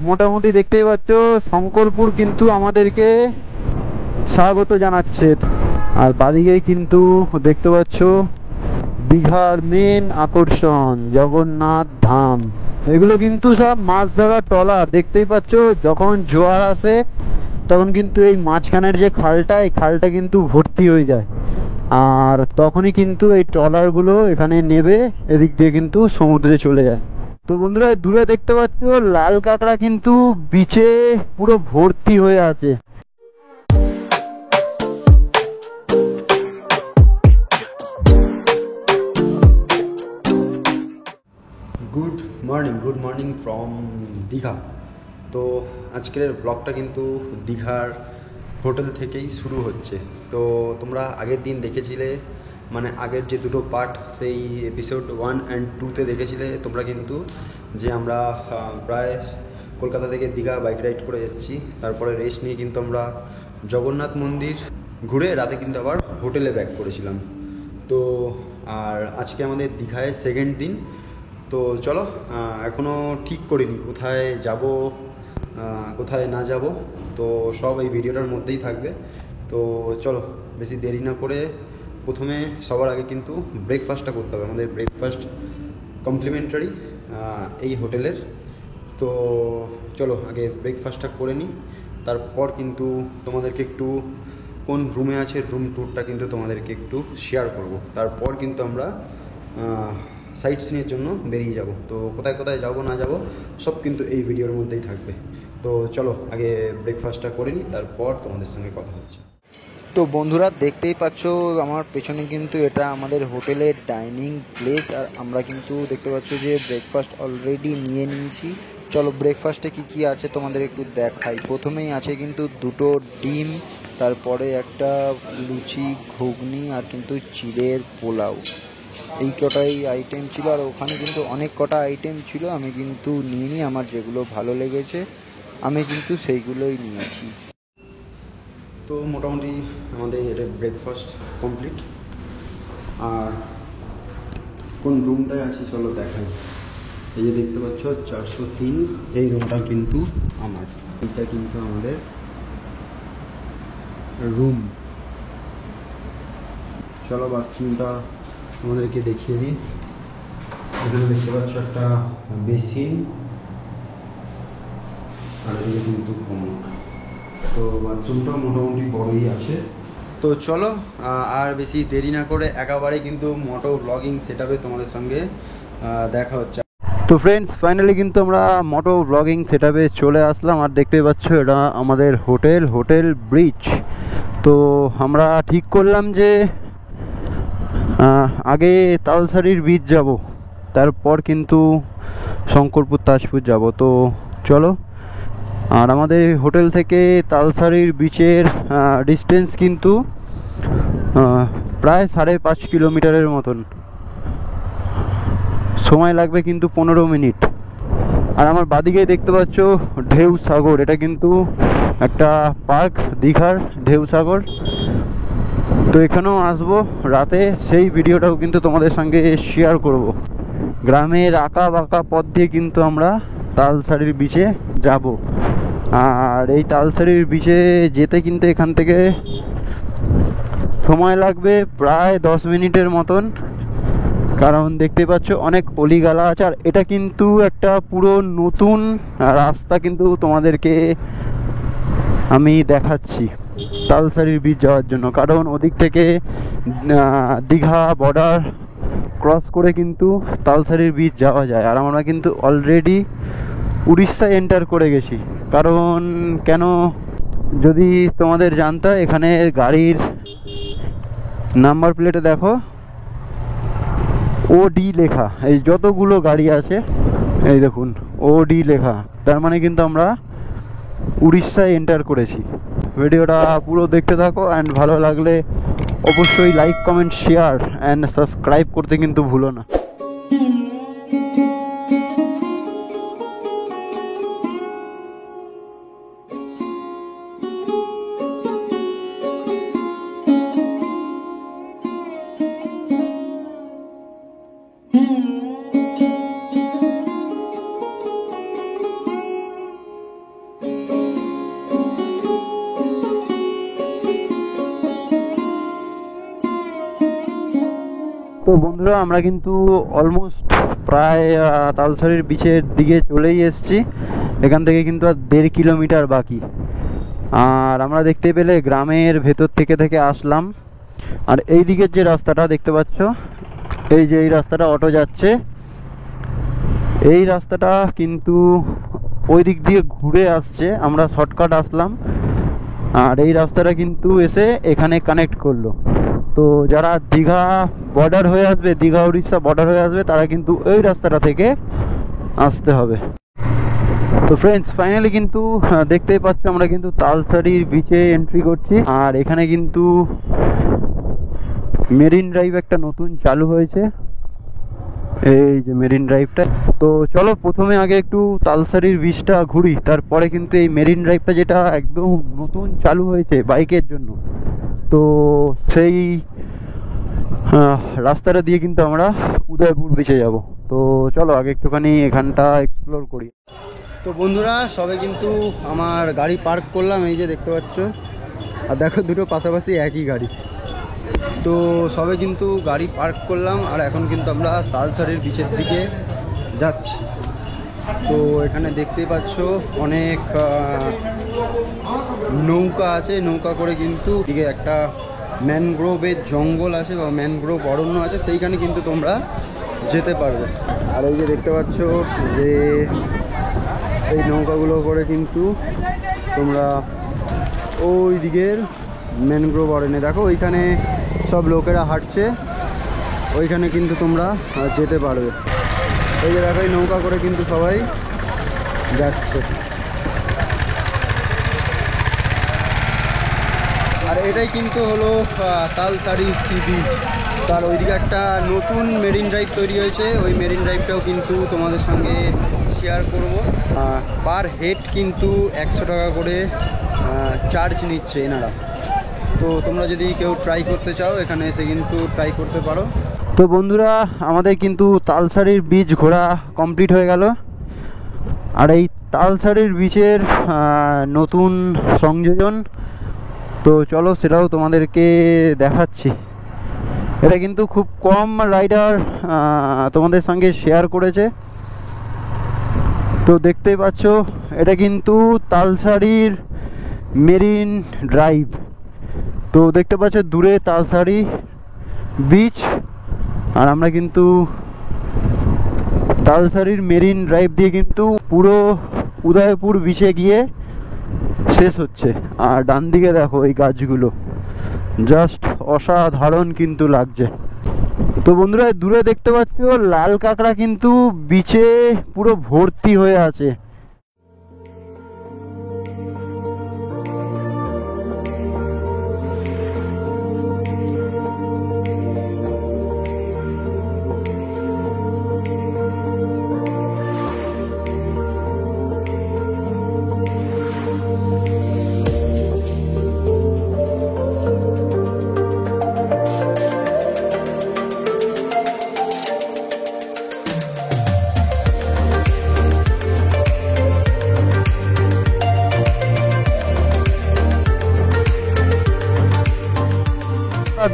মোটামুটি দেখতেই পাচ্ছ শঙ্করপুর কিন্তু আমাদেরকে স্বাগত জানাচ্ছে। আর বাদিকেই কিন্তু দেখতে পাচ্ছ দীঘার মেন আকর্ষণ জগন্নাথ ধাম। এগুলো কিন্তু সব মাছ ধরার ট্রলার। দেখতেই পাচ্ছ যখন জোয়ার আসে তখন কিন্তু এই মাঝখানের যে খালটা, এই খালটা কিন্তু ভর্তি হয়ে যায়, আর তখনই কিন্তু এই ট্রলারগুলো এখানে নেবে, এদিক দিয়ে কিন্তু সমুদ্রে চলে যায়। তো বন্ধুরা দূরে দেখতে পাচ্ছ লাল কাঁকড়া কিন্তু বিচে পুরো ভর্তি হয়ে আছে। Good morning from Digha. তো আজকের ব্লগটা কিন্তু দীঘার হোটেল থেকেই শুরু হচ্ছে। তো তোমরা আগের দিন দেখেছিলে, মানে আগের যে দুটো পার্ট, সেই এপিসোড 1 and 2-তে দেখেছিলে তোমরা কিন্তু যে আমরা প্রায় কলকাতা থেকে দীঘা বাইক রাইড করে এসেছি। তারপরে রেস্ট নিয়ে কিন্তু আমরা জগন্নাথ মন্দির ঘুরে রাতে কিন্তু আবার হোটেলে ব্যাক করেছিলাম। তো আর আজকে আমাদের দীঘায় সেকেন্ড দিন। তো চলো, এখনও ঠিক করিনি কোথায় যাব কোথায় না যাব, তো সব এই ভিডিওটার মধ্যেই থাকবে। তো চলো বেশি দেরি না করে প্রথমে সবার আগে কিন্তু ব্রেকফাস্টটা করতে হবে। আমাদের ব্রেকফাস্ট কমপ্লিমেন্টারি এই হোটেলের। তো চলো আগে ব্রেকফাস্টটা করে নিই, তারপর কিন্তু তোমাদেরকে একটু কোন রুমে আছে রুম ট্যুরটা কিন্তু তোমাদেরকে একটু শেয়ার করব। তারপর কিন্তু আমরা সাইট সিনের জন্য বেরিয়ে যাব। তো কোথায় কোথায় যাব না যাব সব কিন্তু এই ভিডিওর মধ্যেই থাকবে। তো চলো আগে ব্রেকফাস্টটা করে নিই, তারপর তোমাদের সঙ্গে কথা হচ্ছে। তো বন্ধুরা দেখতেই পাচ্ছ আমার পেছনে কিন্তু এটা আমাদের হোটেলের ডাইনিং প্লেস, আর আমরা কিন্তু দেখতে পাচ্ছ যে ব্রেকফাস্ট অলরেডি নিয়ে নিয়েছি। চলো ব্রেকফাস্টে কি আছে তোমাদের একটু দেখাই। প্রথমেই আছে কিন্তু দুটো ডিম, তারপরে একটা লুচি, ঘুগনি, আর কিন্তু চিড়ের পোলাও। এই কটাই আইটেম ছিল, আর ওখানে কিন্তু অনেক কটা আইটেম ছিল। আমি কিন্তু নিইনি, আমার যেগুলো ভালো লেগেছে আমি কিন্তু সেইগুলোই নিয়েছি। তো মোটামুটি আমাদের এটা ব্রেকফাস্ট কমপ্লিট। আর কোন রুমটায় আছি চলো দেখাই। এই যে দেখতে পাচ্ছ 403, এই রুমটা কিন্তু আমার, এটা কিন্তু আমাদের রুম। চলো বাথরুমটা আমাদেরকে দেখিয়ে দিই। এখানে দেখতে পাচ্ছ একটা বেসিন, আর এদিকে কিন্তু কমোড। তো বাথরুমটা মোটামুটি বড়ই আছে। তো চলো আর বেশি দেরি না করে একেবারে কিন্তু মোটো ব্লগিং সেটআপে তোমাদের সঙ্গে দেখা হচ্ছে। তো ফ্রেন্ডস ফাইনালি কিন্তু আমরা মোটো ব্লগিং সেটআপে চলে আসলাম, আর দেখতেই পাচ্ছ এটা আমাদের হোটেল ব্রিজ। তো আমরা ঠিক করলাম যে আগে তালসারির বীচ যাব, তারপর কিন্তু শঙ্করপুর তাজপুর যাব। তো চলো, আর আমাদের হোটেল থেকে তালসারির বিচের ডিস্টেন্স কিন্তু প্রায় 5.5 কিলোমিটারের মতন, সময় লাগবে কিন্তু 15 মিনিট। আর আমার বাদিকে দেখতে পাচ্ছ ঢেউ সাগর, এটা কিন্তু একটা পার্ক, দীঘার ঢেউ সাগর। তো এখানেও আসবো রাতে, সেই ভিডিওটাও কিন্তু তোমাদের সঙ্গে শেয়ার করব। গ্রামের আঁকা বাঁকা পথ দিয়ে কিন্তু আমরা তালসারির বিচে যাব। আর এই তালসারির বিচে যেতে কিন্তু এখান থেকে সময় লাগবে প্রায় 10 মিনিটের মতন, কারণ দেখতে পাচ্ছ অনেক অলিগালা আছে। আর এটা কিন্তু একটা পুরো নতুন রাস্তা কিন্তু তোমাদেরকে আমি দেখাচ্ছি তালসারির বীচ যাওয়ার জন্য, কারণ ওদিক থেকে দীঘা বর্ডার ক্রস করে কিন্তু তালসারির বীচ যাওয়া যায়। আর আমরা কিন্তু অলরেডি উড়িষ্যায় এন্টার করে গেছি। কারণ কেন যদি তোমাদের জানতে, এখানে গাড়ির নাম্বার প্লেটে দেখো ওডি লেখা, এই যতগুলো গাড়ি আছে এই দেখুন ওডি লেখা, তার মানে কিন্তু আমরা উড়িষ্যায় এন্টার করেছি। ভিডিওটা পুরো দেখতে থাকো, অ্যান্ড ভালো লাগলে অবশ্যই like comment share and subscribe করতে কিন্তু ভুলো না। বন্ধুরা আমরা কিন্তু অলমোস্ট প্রায় তালসারির বিচের দিকে চলেই এসেছি। এখান থেকে কিন্তু আর 1.5 কিলোমিটার বাকি। আর আমরা দেখতে পেলে গ্রামের ভেতর থেকে থেকে আসলাম। আর এই দিকের যে রাস্তাটা দেখতে পাচ্ছ, এই যে এই রাস্তাটা অটো যাচ্ছে, এই রাস্তাটা কিন্তু ওই দিক দিয়ে ঘুরে আসছে, আমরা শর্টকাট আসলাম। আর এই রাস্তাটা কিন্তু এসে এখানে কানেক্ট করলো। তো যারা দীঘা বর্ডার হয়ে আসবে, দীঘা উড়িষ্যা বর্ডার হয়ে আসবে, তারা কিন্তু ওই রাস্তাটা থেকে আসতে হবে। তো ফ্রেন্ডস, ফাইনালি কিন্তু দেখতেই পাচ্ছ আমরা কিন্তু তালসারির বিচে এন্ট্রি করছি। আর এখানে কিন্তু মেরিন ড্রাইভ একটা নতুন চালু হয়েছে, এই যে মেরিন ড্রাইভটা। তো চলো প্রথমে আগে একটু তালসারির বিচটা ঘুরি, তারপরে কিন্তু এই মেরিন ড্রাইভটা যেটা একদম নতুন চালু হয়েছে বাইকের জন্য, তো সেই রাস্তাটা দিয়ে কিন্তু আমরা উদয়পুর বিচে যাব। তো চলো আগে একটুখানি এখানটা এক্সপ্লোর করি। তো বন্ধুরা, সবে কিন্তু আমার গাড়ি পার্ক করলাম, এই যে দেখতে পাচ্ছ। আর দেখো দুটো পাশাপাশি একই গাড়ি। তো সবে কিন্তু গাড়ি পার্ক করলাম, আর এখন কিন্তু আমরা তালসারির বিচের দিকে যাচ্ছি। তো এখানে দেখতেই পাচ্ছ অনেক নৌকা আছে, নৌকা করে কিন্তু দিকে একটা ম্যানগ্রোভের জঙ্গল আছে বা ম্যানগ্রোভ অরণ্য আছে, সেইখানে কিন্তু তোমরা যেতে পারবে। আর এই যে দেখতে পাচ্ছ যে এই নৌকাগুলো করে কিন্তু তোমরা ওই দিকের ম্যানগ্রোভ অরণ্যে, দেখো ওইখানে সব লোকেরা হাঁটছে, ওইখানে কিন্তু তোমরা যেতে পারবে। এই যে দেখো এই নৌকা করে কিন্তু সবাই যাচ্ছে। আর এটাই কিন্তু হলো তালসারি সি বিচ। তার ওইদিকে একটা নতুন মেরিন ড্রাইভ তৈরি হয়েছে, ওই মেরিন ড্রাইভটাও কিন্তু তোমাদের সঙ্গে শেয়ার করব। পার হেড কিন্তু 100 টাকা করে চার্জ নিচ্ছে এনারা। তো তোমরা যদি কেউ ট্রাই করতে চাও, এখানে এসে কিন্তু ট্রাই করতে পারো। তো বন্ধুরা, আমাদের কিন্তু তালসারির বিচ ঘোরা কমপ্লিট হয়ে গেল। আর এই তালসারির বিচের নতুন সংযোজন, তো চলো সেটাও তোমাদেরকে দেখাচ্ছি। এটা কিন্তু খুব কম রাইডার তোমাদের সঙ্গে শেয়ার করেছে। তো দেখতেই পাচ্ছ এটা কিন্তু তালসারির মেরিন ড্রাইভ। তো দেখতে পাচ্ছ দূরে তালসারি বিচ, আর আমরা কিন্তু তালসারির মেরিন ড্রাইভ দিয়ে কিন্তু পুরো উদয়পুর বিচে গিয়ে শেষ হচ্ছে। আর ডান দিকে দেখো এই গাছগুলো, জাস্ট অসাধারণ কিন্তু লাগছে। তো বন্ধুরা, দূরে দেখতে পাচ্ছ লাল কাঁকড়া কিন্তু বিচে পুরো ভর্তি হয়ে আছে।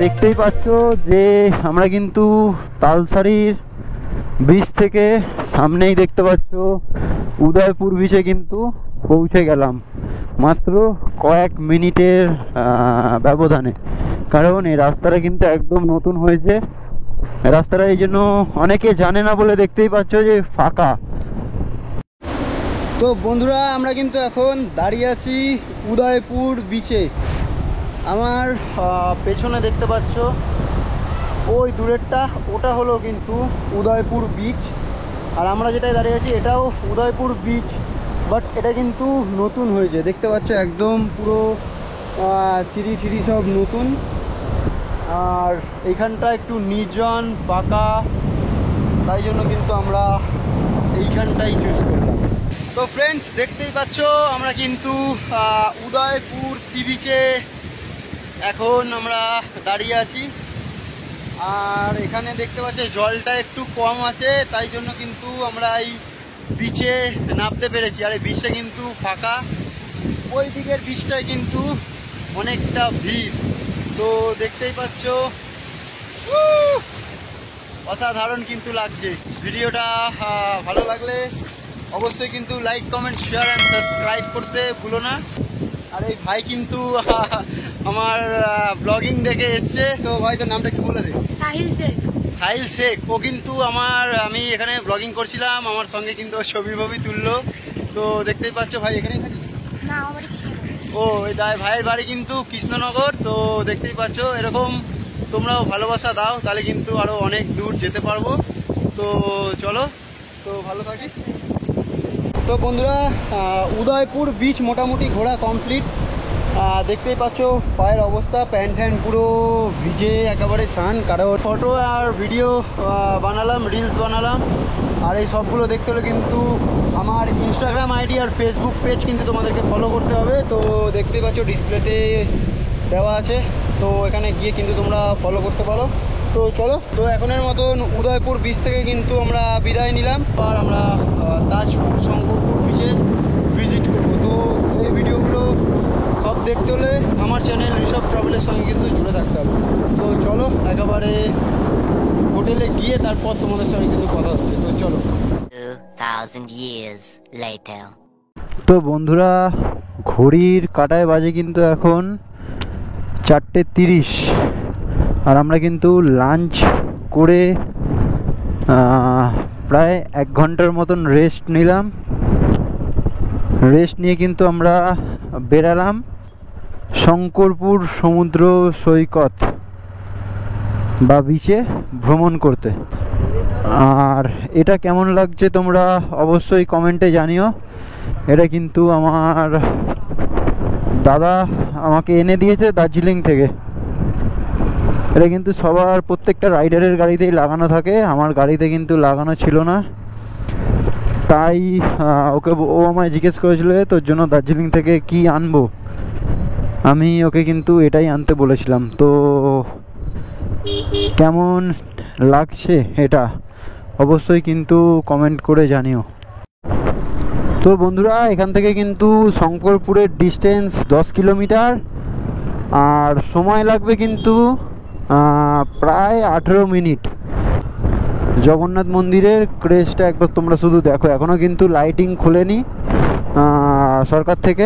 দেখতেই পাচ্ছ যে আমরা কিন্তু তালসারির বিচ থেকে সামনেই দেখতে পাচ্ছ উদয়পুর বিচে কিন্তু পৌঁছে গেলাম মাত্র কয়েক মিনিটের ব্যবধানে। কারণ এই রাস্তাটা কিন্তু একদম নতুন হয়েছে, রাস্তাটা এই জন্য অনেকে জানে না বলে দেখতেই পাচ্ছ যে ফাঁকা। তো বন্ধুরা, আমরা কিন্তু এখন দাঁড়িয়ে আছি উদয়পুর বিচে। আমার পেছনে দেখতে পাচ্ছ ওই দূরেরটা, ওটা হলো কিন্তু উদয়পুর বিচ। আর আমরা যেটাই দাঁড়িয়ে আছি এটাও উদয়পুর বিচ, বাট এটা কিন্তু নতুন হয়েছে। দেখতে পাচ্ছ একদম পুরো সিঁড়ি টিড়ি সব নতুন। আর এইখানটা একটু নির্জন ফাঁকা, তাই জন্য কিন্তু আমরা এইখানটাই চুজ করলাম। তো ফ্রেন্ডস, দেখতেই পাচ্ছ আমরা কিন্তু উদয়পুর সি বিচে এখন আমরা দাঁড়িয়ে আছি। আর এখানে দেখতে পাচ্ছি জলটা একটু কম আছে, তাই জন্য কিন্তু আমরা এই বিচে নামতে পেরেছি। আর এই বিচটা কিন্তু ফাঁকা, ওই দিকের বিচটায় কিন্তু অনেকটা ভিড়। তো দেখতেই পাচ্ছ অসাধারণ কিন্তু লাগছে। ভিডিওটা ভালো লাগলে অবশ্যই কিন্তু like, comment, share and subscribe করতে ভুলো না। আর এই ভাই কিন্তু আমার ব্লগিং দেখে এসছে। তো ভাই তোর নামটা একটু বলে দে। সাহিল শেখ। সাহিল শেখ। ও কিন্তু আমি এখানে ব্লগিং করছিলাম, আমার সঙ্গে কিন্তু ছবি তুললো। তো দেখতেই পাচ্ছ ভাই এখানেই থাকিস? না, আমার বাড়ি কৃষ্ণনগর। ও এই ভাইয়ের বাড়ি কিন্তু কৃষ্ণনগর। তো দেখতেই পাচ্ছ, এরকম তোমরাও ভালোবাসা দাও, তাহলে কিন্তু আরো অনেক দূর যেতে পারবো। তো চলো, তো ভালো থাকিস। তো বন্ধুরা, উদয়পুর বিচ মোটামুটি ঘোরা কমপ্লিট। দেখতেই পাচ্ছ পায়ের অবস্থা, প্যান্ট পুরো ভিজে একেবারে স্নান। কারো ফটো আর ভিডিও বানালাম, রিলস বানালাম। আর এই সবগুলো দেখতে হলে কিন্তু আমার ইনস্টাগ্রাম আইডি আর ফেসবুক পেজ কিন্তু তোমাদেরকে ফলো করতে হবে। তো দেখতেই পাচ্ছ ডিসপ্লেতে দেওয়া আছে, তো এখানে গিয়ে কিন্তু তোমরা ফলো করতে পারো। তো চলো, তো এখনের মতন উদয়পুর বিচ থেকে কিন্তু আমরা বিদায় নিলাম। আর আমরা তাজপুর, শঙ্করপুর বিচে ভিজিট করবো। তো এই ভিডিওগুলো সব দেখতে হলে আমার চ্যানেল ঋষভ ট্রাভেলের সঙ্গে কিন্তু জুড়ে থাকতে হবে। তো চলো, একেবারে হোটেলে গিয়ে তারপর তোমাদের সঙ্গে কিন্তু কথা হচ্ছে। তো চলো। 2000 years later. তো বন্ধুরা, ঘড়ির কাঁটায় বাজে কিন্তু এখন 4:30। আর আমরা কিন্তু লাঞ্চ করে প্রায় 1 ঘন্টার মতন রেস্ট নিলাম। রেস্ট নিয়ে কিন্তু আমরা বেরালাম শঙ্করপুর সমুদ্র সৈকত বা বিচে ভ্রমণ করতে। আর এটা কেমন লাগছে তোমরা অবশ্যই কমেন্টে জানিও। এটা কিন্তু আমার দাদা আমাকে এনে দিয়েছে দার্জিলিং থেকে। এটা কিন্তু প্রত্যেকটা রাইডারের গাড়িতেই লাগানো থাকে, আমার গাড়িতে কিন্তু লাগানো ছিল না। তাই ও আমায় জিজ্ঞেস করেছিল তোর জন্য দার্জিলিং থেকে কি আনবো। আমি ওকে কিন্তু এটাই আনতে বলেছিলাম। তো কেমন লাগছে এটা অবশ্যই কিন্তু কমেন্ট করে জানিও। তো বন্ধুরা, এখান থেকে কিন্তু শঙ্করপুরের ডিস্টেন্স 10 কিলোমিটার। আর সময় লাগবে কিন্তু প্রায় 18 মিনিট। জগন্নাথ মন্দিরের ক্রেজটা একবার তোমরা শুধু দেখো, এখনও কিন্তু লাইটিং খোলেনি সরকার থেকে।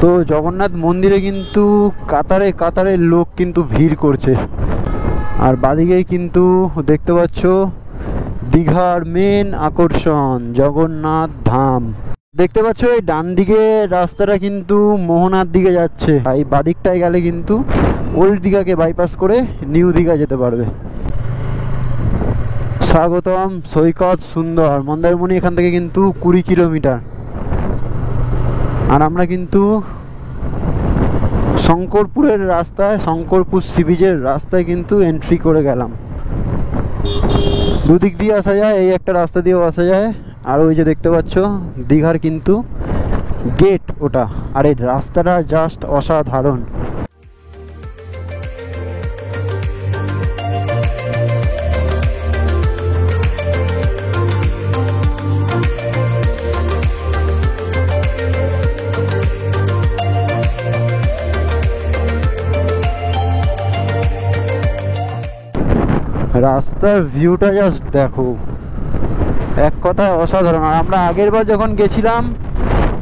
তো জগন্নাথ মন্দিরে কিন্তু কাতারে কাতারে লোক কিন্তু ভিড় করছে। আর বাদিকেই কিন্তু দেখতে পাচ্ছ দীঘার মেন আকর্ষণ জগন্নাথ ধাম। দেখতে পাচ্ছ এই ডান দিকে রাস্তাটা কিন্তু মোহনার দিকে যাচ্ছে। এই বাদিকটায় গেলে কিন্তু ওল্ড দীঘাকে বাইপাস করে নিউ দীঘা যেতে পারবে। স্বাগতম সৈকত সুন্দর মন্দারমণি এখান থেকে কিন্তু 20 কিলোমিটার। আর আমরা কিন্তু শঙ্করপুরের রাস্তায়, শঙ্করপুর সি বিচের রাস্তায় কিন্তু এন্ট্রি করে গেলাম। দুদিক দিয়ে আসা যায়, এই একটা রাস্তা দিয়েও আসা যায়। আর ওই যে দেখতে পাচ্ছ দীঘার কিন্তু গেট ওটা। আর এই রাস্তাটা জাস্ট অসাধারণ। রাস্তার ভিউটা জাস্ট দেখো, এক কথায় অসাধারণ। আর আমরা আগের বার যখন গেছিলাম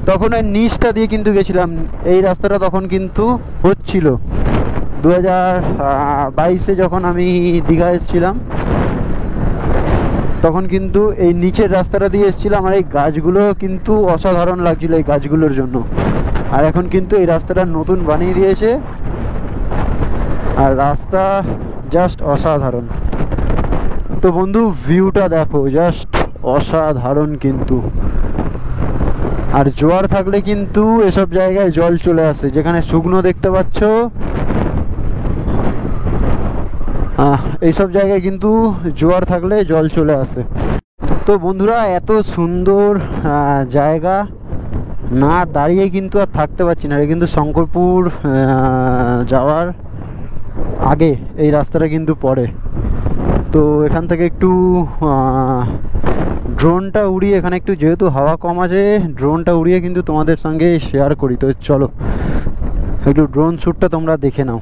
তখন ওই নিচটা দিয়ে কিন্তু গেছিলাম, এই রাস্তাটা তখন কিন্তু হচ্ছিল 2022-এ যখন আমি দীঘা এসেছিলাম তখন কিন্তু এই নিচের রাস্তাটা দিয়ে এসেছিলাম। আর এই গাছগুলো কিন্তু অসাধারণ লাগছিল এই গাছগুলোর জন্য। আর এখন কিন্তু এই রাস্তাটা নতুন বানিয়ে দিয়েছে, আর রাস্তা জাস্ট অসাধারণ। তো বন্ধু ভিউটা দেখো, জাস্ট অসাধারণ কিন্তু। আর জোয়ার থাকলে কিন্তু এসব জায়গায় জল চলে আসে, যেখানে শুকনো দেখতে পাচ্ছ এইসব জায়গায় কিন্তু জোয়ার থাকলে জল চলে আসে। তো বন্ধুরা, এত সুন্দর জায়গা না দাঁড়িয়ে কিন্তু আর থাকতে পারছি না। কিন্তু শঙ্করপুর যাওয়ার আগে এই রাস্তাটা কিন্তু পড়ে। তো এখান থেকে একটু ড্রোনটা উড়িয়ে, এখানে একটু যেহেতু হাওয়া কম আছে, ড্রোনটা উড়িয়ে কিন্তু তোমাদের সঙ্গে শেয়ার করি। তো চলো একটু ড্রোন শ্যুটটা তোমরা দেখে নাও।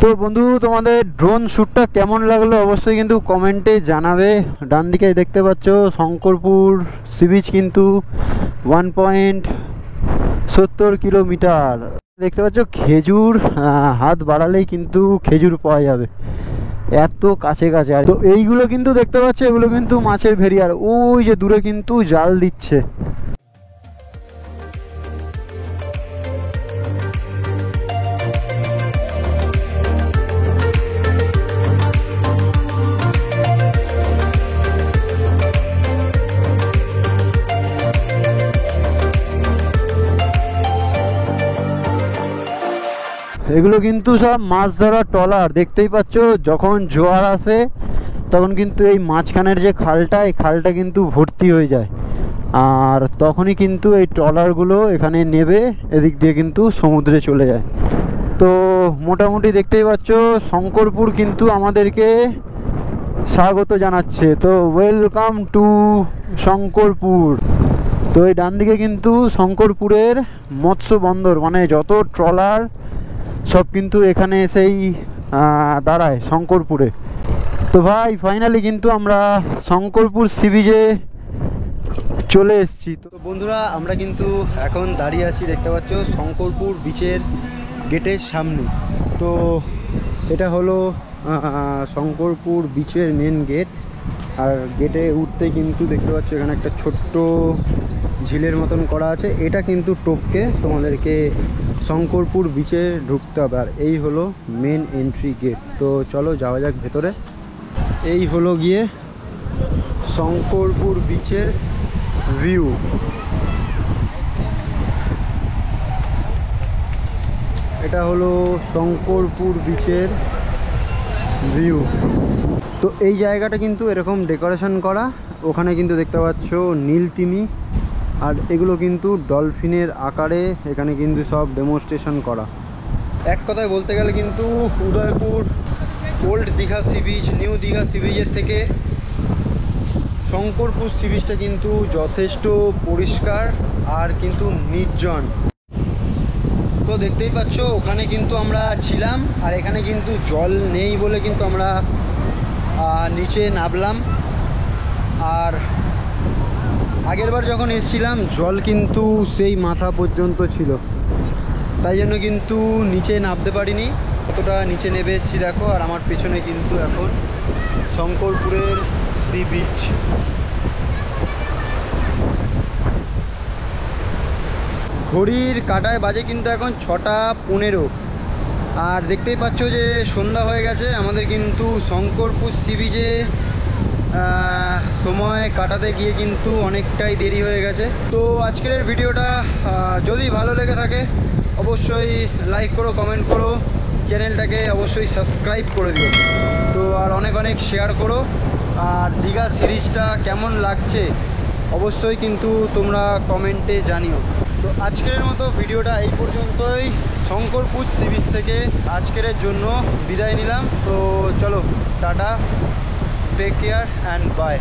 তো বন্ধু, তোমাদের ড্রোন শ্যুটটা কেমন লাগলো অবশ্যই কিন্তু কমেন্টে জানাবে। ডান দিকে দেখতে পাচ্ছ শঙ্করপুর সি বিচ কিন্তু 1.70 কিলোমিটার। দেখতে পাচ্ছ খেজুর, হাত বাড়ালেই কিন্তু খেজুর পাওয়া যাবে, এত কাছে কাছে। আর তো এইগুলো কিন্তু দেখতে পাচ্ছ, এগুলো কিন্তু মাছের ভেরি, আর ওই যে দূরে কিন্তু জাল দিচ্ছে। এগুলো কিন্তু সব মাছ ধরা ট্রলার, দেখতেই পাচ্ছ। যখন জোয়ার আসে তখন কিন্তু এই মাঝখানের যে খালটা, এই খালটা কিন্তু ভর্তি হয়ে যায়, আর তখনই কিন্তু এই ট্রলারগুলো এখানে নেবে, এদিক দিয়ে কিন্তু সমুদ্রে চলে যায়। তো মোটামুটি দেখতেই পাচ্ছ শঙ্করপুর কিন্তু আমাদেরকে স্বাগত জানাচ্ছে। তো ওয়েলকাম টু শঙ্করপুর। তো এই ডান দিকে কিন্তু শঙ্করপুরের মৎস্য বন্দর, মানে যত ট্রলার সব কিন্তু এখানে এসেই দাঁড়ায় শঙ্করপুরে। তো ভাই ফাইনালি কিন্তু আমরা শঙ্করপুর সি বিচে চলে এসেছি। তো বন্ধুরা, আমরা কিন্তু এখন দাঁড়িয়ে আছি, দেখতে পাচ্ছ শঙ্করপুর বিচের গেটের সামনে। তো এটা হলো শঙ্করপুর বিচের মেন গেট। আর গেটে উঠতে কিন্তু দেখতে পাচ্ছ এখানে একটা ছোট্ট ঝিলের মতন করা আছে, এটা কিন্তু টপকে তোমাদেরকে শঙ্করপুর বিচে ঢুকতে হবে। আর এই হলো মেন এন্ট্রি গেট। তো চলো যাওয়া যাক ভেতরে। এই হলো গিয়ে শঙ্করপুর বিচের ভিউ। এটা হলো শঙ্করপুর বিচের ভিউ। তো এই জায়গাটা কিন্তু এরকম ডেকোরেশন করা, ওখানে কিন্তু দেখতে পাচ্ছ নীলতিমি, আর এগুলো কিন্তু ডলফিনের আকারে এখানে কিন্তু সব ডেমনস্ট্রেশন করা। এক কথায় বলতে গেলে কিন্তু Udaypur old Digha sea beach, new Digha sea বিচের থেকে শঙ্করপুর সি বিচটা কিন্তু যথেষ্ট পরিষ্কার আর কিন্তু নির্জন। তো দেখতেই পাচ্ছ ওখানে কিন্তু আমরা ছিলাম, আর এখানে কিন্তু জল নেই বলে কিন্তু আমরা নিচে নামলাম। আর আগেরবার যখন এসেছিলাম জল কিন্তু সেই মাথা পর্যন্ত ছিল, তাই জন্য কিন্তু নিচে নামতে পারিনি। কতটা নিচে নেমে এসেছি দেখো। আর আমার পেছনে কিন্তু এখন শঙ্করপুরের সি বিচ। ঘড়ির কাঁটায় বাজে কিন্তু এখন 6:15। আর দেখতেই পাচ্ছ যে সন্ধ্যা হয়ে গেছে। আমাদের কিন্তু শঙ্করপুর সি বিচে সময় কাটাতে গিয়ে কিন্তু অনেকটাই দেরি হয়ে গেছে। তো আজকের ভিডিওটা যদি ভালো লেগে থাকে অবশ্যই লাইক করো, কমেন্ট করো, চ্যানেলটাকে অবশ্যই সাবস্ক্রাইব করে দিও। তো আর অনেক অনেক শেয়ার করো। আর দীঘা সিরিজটা কেমন লাগছে অবশ্যই কিন্তু তোমরা কমেন্টে জানিও। তো আজকের মতো ভিডিওটা এই পর্যন্তই। শঙ্করপুর সি বিচ থেকে আজকের জন্য বিদায় নিলাম। তো চলো tata, take care and by.